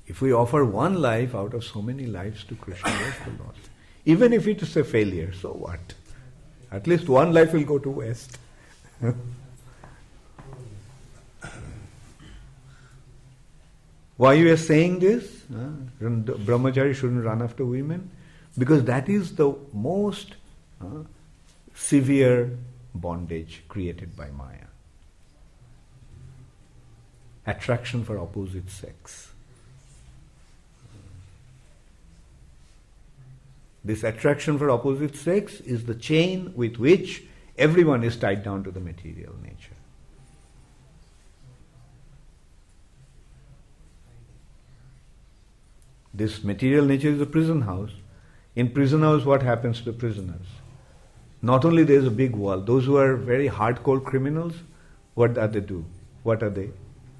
If we offer one life out of so many lives to Krishna, what's the loss? Even if it is a failure, so what? At least one life will go to waste. Why you are saying this? Brahmachari shouldn't run after women? Because that is the most severe bondage created by Maya. Attraction for opposite sex. This attraction for opposite sex is the chain with which everyone is tied down to the material nature. This material nature is a prison house. In prison house, what happens to the prisoners? Not only there is a big wall, those who are very hardcore criminals, what do they do? What are they?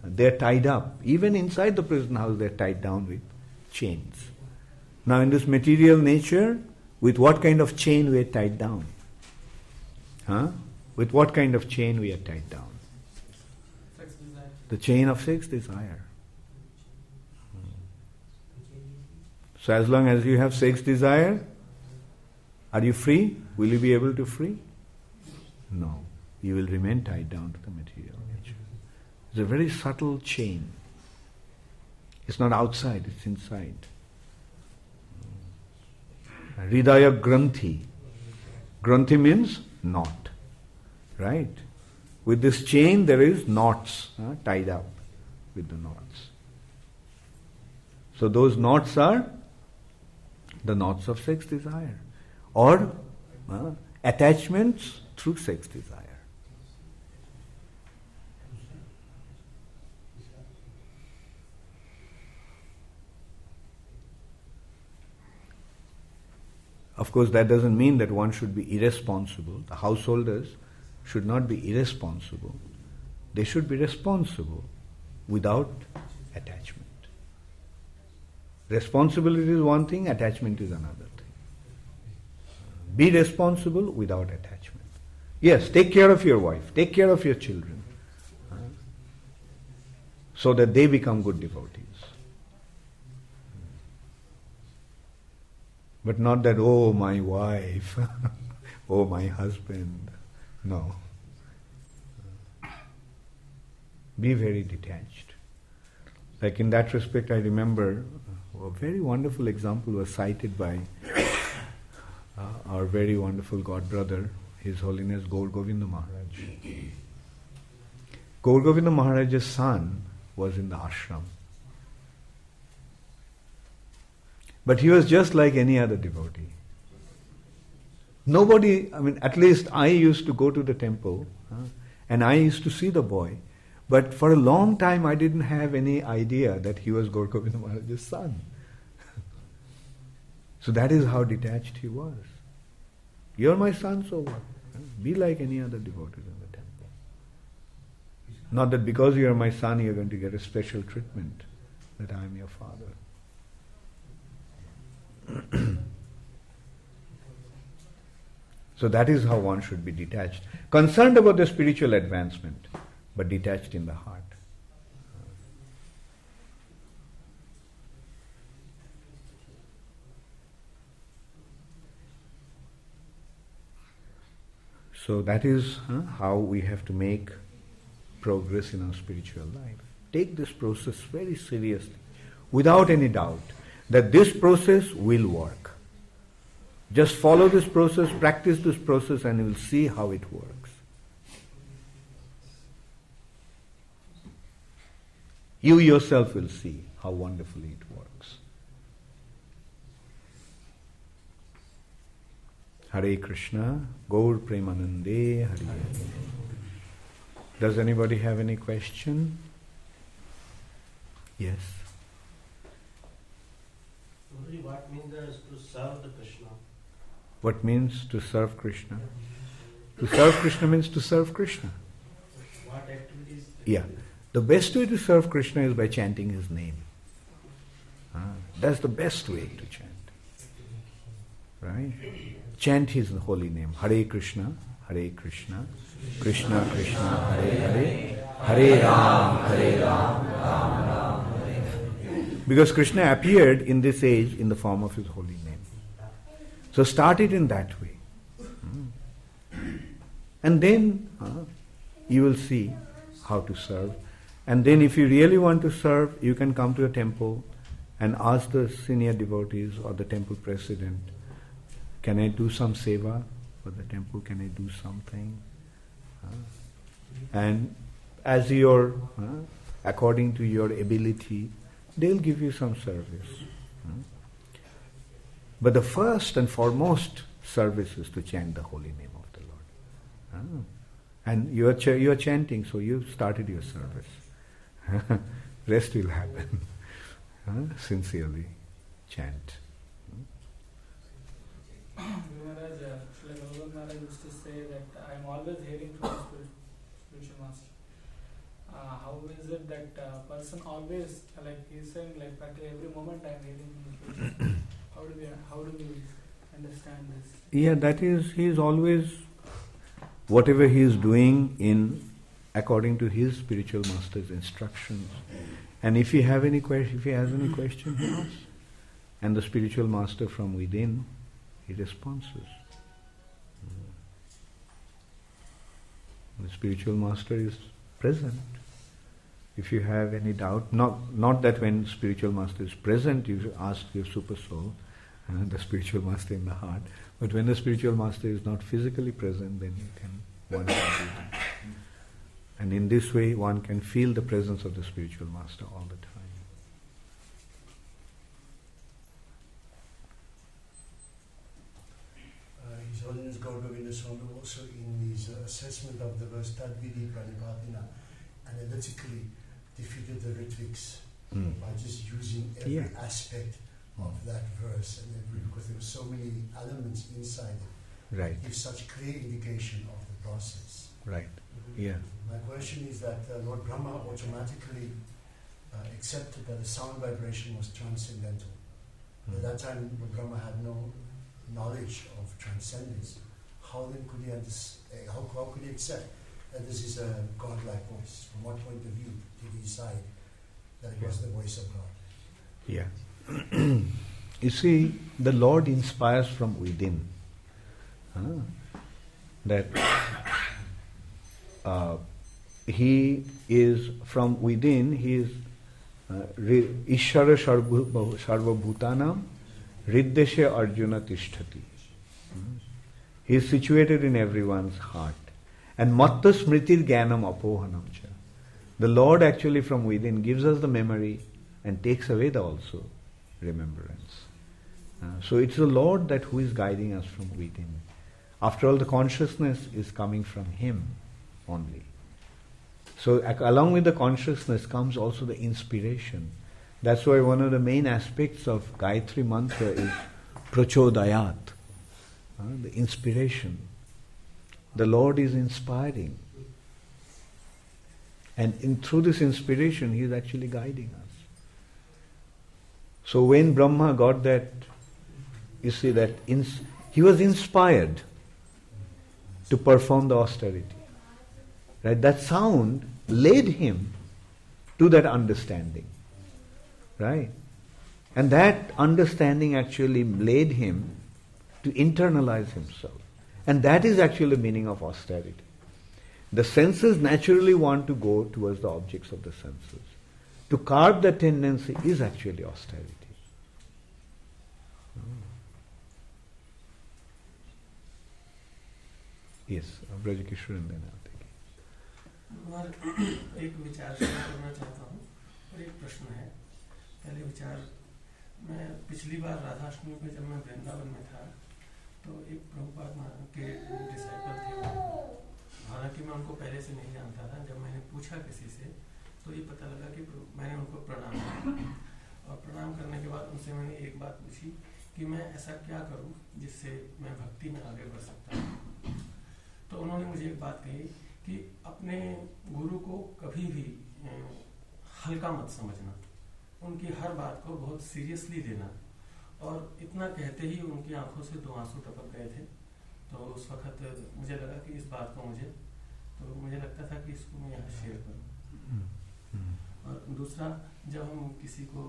They are tied up. Even inside the prison house, they are tied down with chains. Now in this material nature, with what kind of chain we are tied down? With what kind of chain we are tied down? Sex desire. The chain of sex desire. So as long as you have sex desire, are you free? Will you be able to free? No. You will remain tied down to the material nature. It's a very subtle chain. It's not outside, it's inside. Hridaya granthi. Granthi means knot. Right? With this chain there is knots tied up with the knots. So those knots are the knots of sex desire. Or attachments through sex desire. Of course, that doesn't mean that one should be irresponsible. The householders should not be irresponsible. They should be responsible without attachment. Responsibility is one thing, attachment is another thing. Be responsible without attachment. Yes, take care of your wife, take care of your children, so that they become good devotees. But not that, oh, my wife, oh, my husband. No. Be very detached. Like in that respect, I remember a very wonderful example was cited by our very wonderful God brother, His Holiness Gaur Govinda Maharaj. Gaur Govinda Maharaj's son was in the ashram. But he was just like any other devotee. Nobody, at least I used to go to the temple and I used to see the boy, but for a long time I didn't have any idea that he was Gaur Govinda Maharaj's son. So that is how detached he was. You're my son, so what? Be like any other devotee in the temple. Not that because you are my son you're going to get a special treatment, that I am your father. So that is how one should be detached. Concerned about the spiritual advancement, but detached in the heart. So that is how we have to make progress in our spiritual life. Take this process very seriously, without any doubt that this process will work. Just follow this process, practice this process, and you will see how it works. You yourself will see how wonderfully it works. Hare Krishna, Gaur Premanande, Hare. Does anybody have any question? Yes. What means to serve the Krishna? What means to serve Krishna? To serve Krishna means to serve Krishna. What activities? Yeah. The best way to serve Krishna is by chanting His name. That's the best way to chant. Right? Chant His holy name. Hare Krishna, Krishna Krishna, Hare Hare, Hare Ram, Ram Ram, Hare Hare. Because Krishna appeared in this age in the form of His holy name. So start it in that way. And then you will see how to serve. And then if you really want to serve, you can come to a temple and ask the senior devotees or the temple president, can I do some seva for the temple? Can I do something? And as according to your ability, they'll give you some service. But the first and foremost service is to chant the holy name of the Lord. And you are chanting, so you started your service. Rest will happen. Sincerely chant. Maharaj, Maharaj used to say that I am always hearing from the spiritual master. How is it that person always, like he's saying, like at every moment I am hearing from the spiritual master. How do we understand this? Yeah, that is, he is always, whatever he is doing according to his spiritual master's instructions. And if he has any question, he asks. And the spiritual master from within, he responds. The spiritual master is present. If you have any doubt, not that when spiritual master is present, you ask your super soul, the spiritual master in the heart, but when the spiritual master is not physically present, then one can do that. And in this way, one can feel the presence of the spiritual master all the time. His Holiness Gaur Govinda Swami also in his assessment of the verse tad-vaktṛ-didṛkṣayā analytically defeated the Ritviks by just using every aspect of that verse, and because there were so many elements inside it, Right. gives such clear indication of the process. Right. Yeah. My question is that Lord Brahma automatically accepted that the sound vibration was transcendental. At that time, Brahma had no knowledge of transcendence. How then could he how could he accept that this is a God-like voice? From what point of view did he decide that it was the voice of God? Yeah. You see, the Lord inspires from within. That He is from within, He is Ishvara Sarva Bhutanam Riddeshe Arjuna Tishtati. He is situated in everyone's heart. And Matta Smritir Jnanam Apohanam cha. The Lord actually from within gives us the memory and takes away the also remembrance. So it's the Lord that who is guiding us from within. After all, the consciousness is coming from Him only. So along with the consciousness comes also the inspiration. That's why one of the main aspects of Gayatri Mantra is prachodayat, the inspiration. The Lord is inspiring. And through this inspiration, He is actually guiding us. So when Brahma got that, you see that he was inspired to perform the austerity. Right? That sound led him to that understanding. Right? And that understanding actually led him to internalize himself. And that is actually the meaning of austerity. The senses naturally want to go towards the objects of the senses. To curb the tendency is actually austerity. Yes, Brajkishore and then I'll take it. एक विचार share करना चाहता हूँ और एक प्रश्न है। पहले विचार, मैं पिछली बार राधाष्टमी पे जब मैं वृंदावन में था तो एक प्रभुपाद के डिसाइपल थे, हालांकि मैं उनको पहले से नहीं जानता था। जब मैंने पूछा किसी से तो ये पता लगा कि मैंने उनको प्रणाम किया, और प्रणाम करने के बाद उनसे मैंने एक बात पूछी कि मैं ऐसा क्या करूं जिससे मैं भक्ति में आगे बढ़ सकता हूं। तो उन्होंने मुझे एक बात कही कि अपने गुरु को कभी भी हल्का मत समझना, उनकी हर बात को बहुत सीरियसली लेना। और इतना कहते ही उनकी आंखों से 2 आंसू टपक गए थे। तो उस वक्त मुझे लगा कि इस बात को मुझे लगता था कि इसको मैं यहाँ शेयर करूँ। और दूसरा, जब हम किसी को,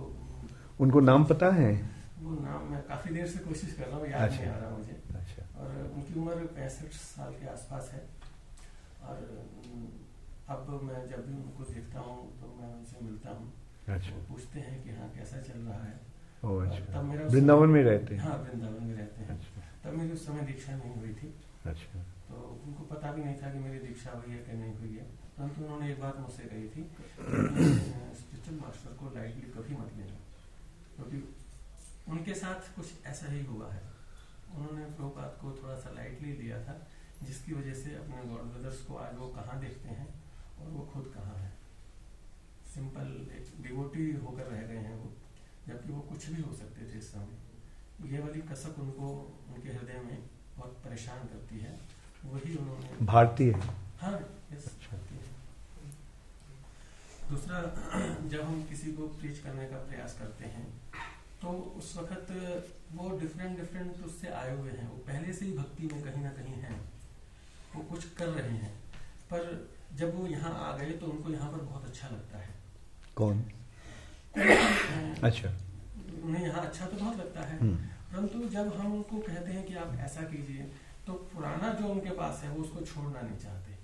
उनको नाम पता है? वो नाम मैं काफी देर से कोशिश कर रहा हूँ, याद नहीं आ रहा मुझे। और उनकी उम्र 65 साल के आसपास है। और अब मैं जब भी उनको देखता हूँ तो मैं उनसे मिलता हूँ। वो पूछते हैं कि हाँ कैसा चल रहा है। तब मेरा वृंदावन में रहते हैं? हाँ, वृंदावन में रहते हैं। तब मेरी उस समय दीक्षा नहीं हुई थी। तो उनको पता भी नहीं था कि मेरी दीक्षा हुई है कि नहीं हुई है। परंतु उन्होंने एक बात मुझसे कही थी, स्पिरिचुअल मास्टर को लाइटली कभी मत लेना, क्योंकि उनके साथ कुछ ऐसा ही हुआ है। उन्होंने प्रभुपाद को थोड़ा सा लाइटली लिया था, जिसकी वजह से अपने गॉड ब्रदर्स को आज वो कहाँ देखते हैं और वो खुद कहाँ है। सिंपल एक डिवोटी होकर रह गए हैं वो, जबकि वो कुछ भी हो सकते थे इस समय। ये वाली कसक उनको उनके हृदय में बहुत परेशान करती है। वही उन्होंने भारतीय, हाँ यस भारतीय। दूसरा, जब हम किसी को प्रीच करने का प्रयास करते हैं तो उस वक्त वो डिफरेंट उससे आए हुए हैं, वो पहले से ही भक्ति में कहीं ना कहीं हैं, वो कुछ कर रहे हैं। पर जब वो यहाँ आ गए तो उनको यहाँ पर बहुत अच्छा लगता है। कौन? अच्छा, उन्हें यहाँ अच्छा तो बहुत लगता है, परंतु जब हम उनको कहते हैं कि आप ऐसा कीजिए तो पुराना जो उनके पास है वो उसको छोड़ना नहीं चाहते,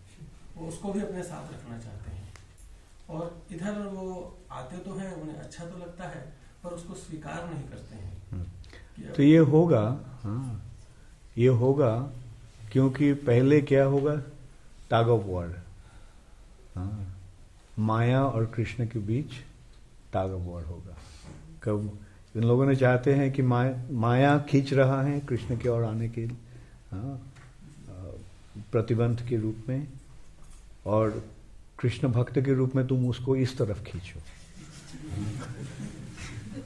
वो उसको भी अपने साथ रखना चाहते हैं। और इधर वो आते तो हैं, उन्हें अच्छा तो लगता है, पर उसको स्वीकार नहीं करते हैं। तो ये होगा, हाँ ये होगा, क्योंकि पहले क्या होगा, टग ऑफ वॉर, हाँ माया और कृष्ण के बीच टग ऑफ वॉर होगा। कब इन लोगों ने चाहते हैं कि माया खींच रहा है कृष्ण की ओर आने के, हाँ प्रतिबंध के रूप में, और कृष्ण भक्त के रूप में तुम उसको इस तरफ खींचो।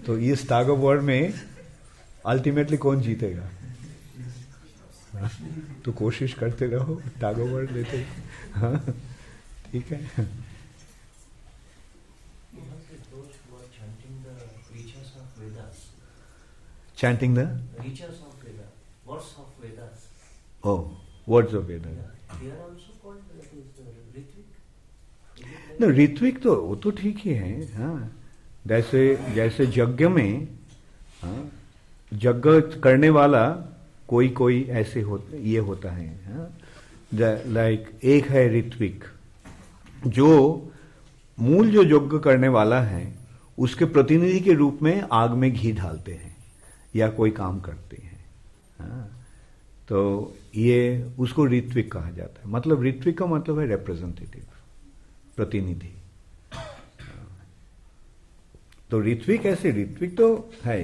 तो इस टग ऑफ वॉर में अल्टीमेटली कौन जीतेगा? तो कोशिश करते रहो, टग ऑफ वॉर लेते, हाँ ठीक है। Chanting the? Riches of Veda, words of Vedas. Oh, words of Veda. They are also called Ritvik. No, Ritwik तो वो तो ठीक ही है, हाँ. जैसे यज्ञ में, हाँ, यज्ञ करने वाला कोई ऐसे ये होता है, हाँ. लाइक एक है ऋत्विक, जो मूल जो यज्ञ करने वाला है उसके प्रतिनिधि के रूप में आग में घी डालते हैं या कोई काम करते हैं, हाँ. तो ये उसको ऋत्विक कहा जाता है. मतलब ऋत्विक का मतलब है रिप्रेजेंटेटिव, प्रतिनिधि. तो ऋत्विक ऐसे ऋत्विक तो है,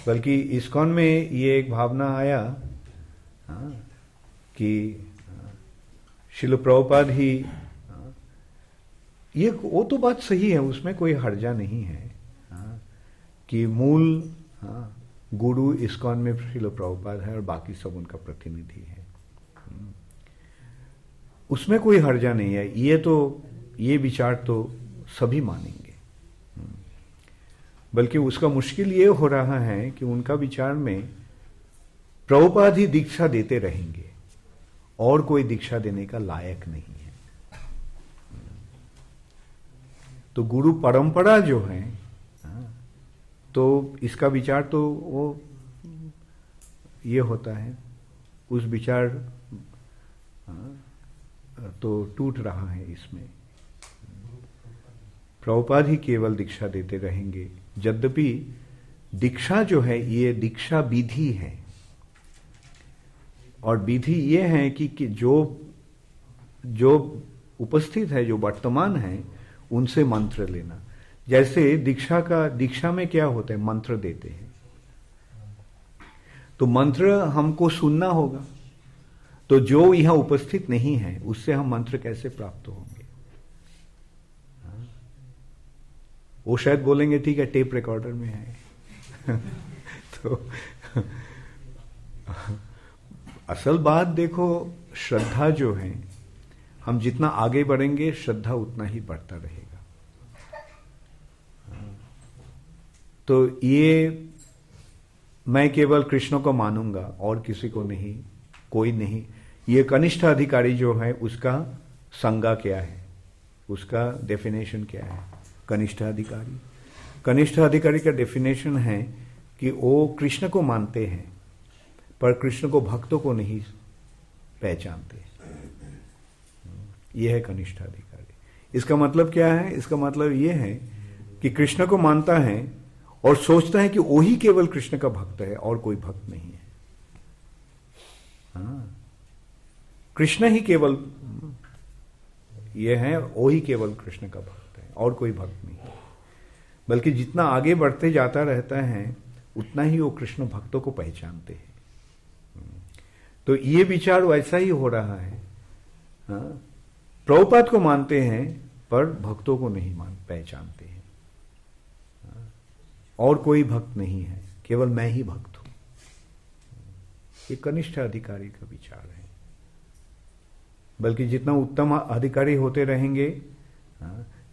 बल्कि इस्कॉन में ये एक भावना आया, हाँ, कि श्रील प्रभुपाद ही, ये वो तो बात सही है, उसमें कोई हर्जा नहीं है, हाँ, कि मूल, हाँ, गुरु इस्कॉन में श्रील प्रभुपाद है और बाकी सब उनका प्रतिनिधि है. उसमें कोई हर्जा नहीं है. ये विचार तो सभी मानेंगे, बल्कि उसका मुश्किल ये हो रहा है कि उनका विचार में प्रभुपाद ही दीक्षा देते रहेंगे और कोई दीक्षा देने का लायक नहीं है. तो गुरु परंपरा जो है, तो इसका विचार तो वो ये होता है, उस विचार तो टूट रहा है इसमें. प्रभुपाद ही केवल दीक्षा देते रहेंगे, यद्यपि दीक्षा जो है ये दीक्षा विधि है, और विधि ये है कि जो उपस्थित है, जो वर्तमान है, उनसे मंत्र लेना. जैसे दीक्षा में क्या होता है, मंत्र देते हैं, तो मंत्र हमको सुनना होगा, तो जो यहां उपस्थित नहीं है उससे हम मंत्र कैसे प्राप्त होंगे. वो शायद बोलेंगे ठीक है टेप रिकॉर्डर में है. तो असल बात देखो, श्रद्धा जो है, हम जितना आगे बढ़ेंगे श्रद्धा उतना ही बढ़ता रहेगा. तो ये मैं केवल कृष्ण को मानूंगा और किसी को नहीं, कोई नहीं, ये कनिष्ठ अधिकारी जो है उसका संज्ञा क्या है, उसका डेफिनेशन क्या है. कनिष्ठ अधिकारी का डेफिनेशन है कि वो कृष्ण को मानते हैं पर कृष्ण को भक्तों को नहीं पहचानते. यह है कनिष्ठ अधिकारी. इसका मतलब क्या है? इसका मतलब यह है कि कृष्ण को मानता है और सोचता है कि वही केवल कृष्ण का भक्त है और कोई भक्त नहीं है. हाँ, कृष्ण ही केवल यह है, वही केवल कृष्ण का भक्त है और कोई भक्त नहीं है. बल्कि जितना आगे बढ़ते जाता रहता है उतना ही वो कृष्ण भक्तों को पहचानते हैं. तो ये विचार वैसा ही हो रहा है. हाँ, प्रभुपाद को मानते हैं पर भक्तों को नहीं पहचानते हैं. और कोई भक्त नहीं है, केवल मैं ही भक्त हूं. ये कनिष्ठ अधिकारी का विचार है. बल्कि जितना उत्तम अधिकारी होते रहेंगे,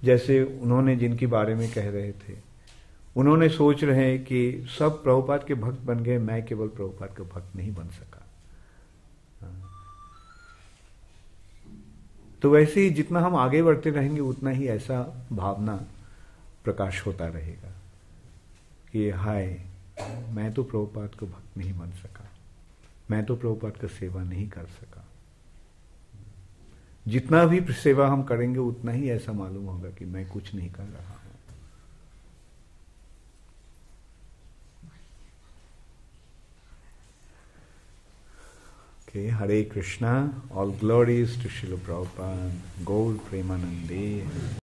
जैसे उन्होंने जिनके बारे में कह रहे थे, उन्होंने सोच रहे हैं कि सब प्रभुपाद के भक्त बन गए, मैं केवल प्रभुपाद का भक्त नहीं बन सका. तो वैसे ही जितना हम आगे बढ़ते रहेंगे उतना ही ऐसा भावना प्रकाश होता रहेगा कि हाय, मैं तो प्रभुपाद को भक्त नहीं बन सका, मैं तो प्रभुपाद का सेवा नहीं कर सका. जितना भी सेवा हम करेंगे उतना ही ऐसा मालूम होगा कि मैं कुछ नहीं कर रहा हूं. Okay, Hare Krishna, all glories to Srila Prabhupada, Gaur Premanande.